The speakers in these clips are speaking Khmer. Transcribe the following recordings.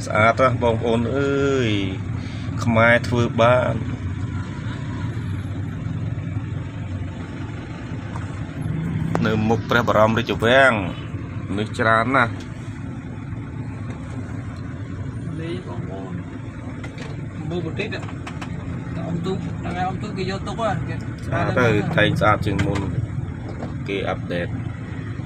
ស្អាតណាបងប្អូនអើយខ្មែរធ្វើបាននៅមុខព្រះបរមរាជវាំងនេះច្រើនណាស់នេះបងប្អូនមើលបន្តិចអ៊ំទូថ្ងៃអ៊ំទូគេយកទុកហ្នឹងគេស្អាតទៅតែងស្អាតជាងមុនគេអាប់ដេត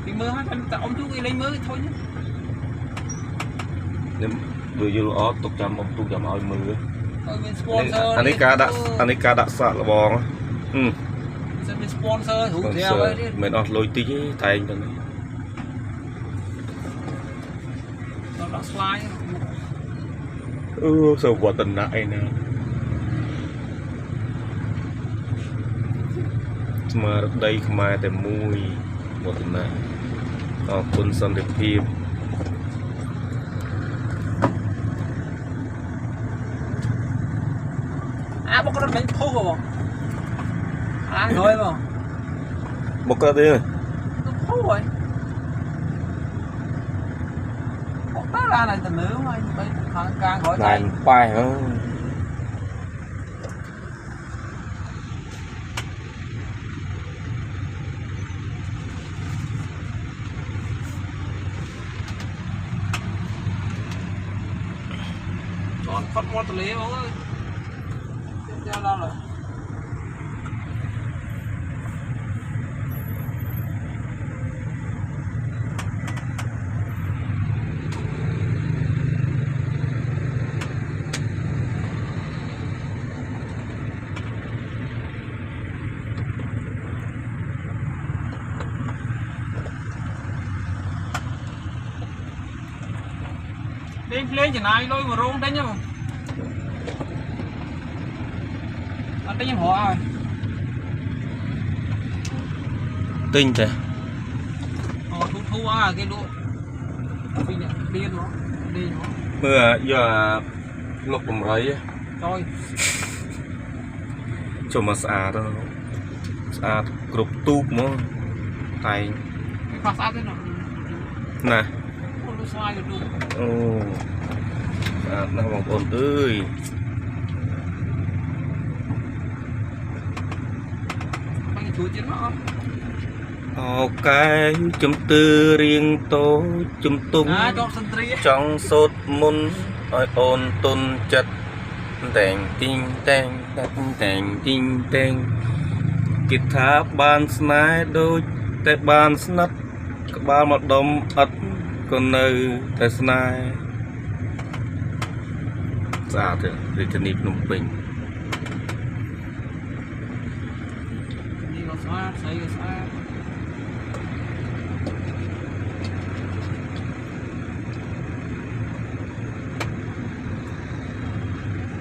ពីមើលហើយតែអ៊ំទូគេលេងមើលធុញនេះដូចយល់អត់ទុកចាំអ៊ំទូចាំឲ្យមើលមាន sponsor អានេះការដាក់សាក់លបងសិនមាន sponsor រូបរាវហើយទៀតមិនអស់លុយតិចទេតែងទៅនេះដល់ស្លាយសុវត្ថិណាអីណាស្មារតីខ្មែរតែមួយវឌ្ឍនាអរគុណសន្តិភាពបុករត់មិនភុះបងក្រោយបងបុករត់ទេភុះហើយបុកតាឡានតែមើលហើយបីខាងការក្រោយតែប៉ែចន់ផុតមកទលេបងអើយចាំដល់ហើយភ្លេងចំណាយលុយមករោងទិញហ្នឹងអត់ទិញខ្ញុំរកឲ្យទិញទេអូធូអាគេលក់ពីនេះឌៀនមកឌីមកមើលយកលុកបំរៃចយចូលមកស្អាតស្អាតគ្រប់ទូកមកតែងខ្វះស្អាតទេណាអូស្វាយទៅអូស្អាតណាស់បងប្អូនអើយបាញ់ជួយទៀតមកអត់អូកែជំទើរៀងតូចជំទុំចង់សូត្រមុនឲ្យអូនទុនចិត្តតែងទីងតែងតែងទីងតែងគិតថាបានស្នេហ៍ដូចតែបានស្និទ្ធក្បាលមកដុំអត់ក៏នៅតែស្នេហ៍ស្អាតទេរាជធានីភ្នំពេញនេះក៏ស្អាតស្អីក៏ស្អាត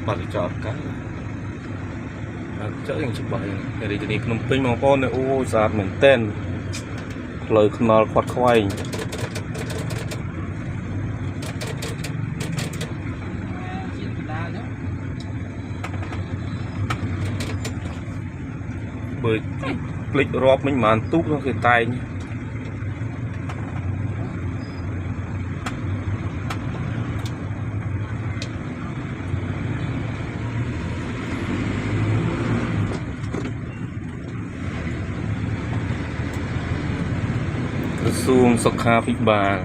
បាត់ចោលកាចោលយ៉ាងច្បាស់រាជធានីភ្នំពេញបងប្អូនអូស្អាតមែនទែនផ្លូវថ្នល់ខាត់ខ្វែងបើភ្លេចរាប់មិញមិនទូកនោះគេតែងក្រសួងសុខាភិបាល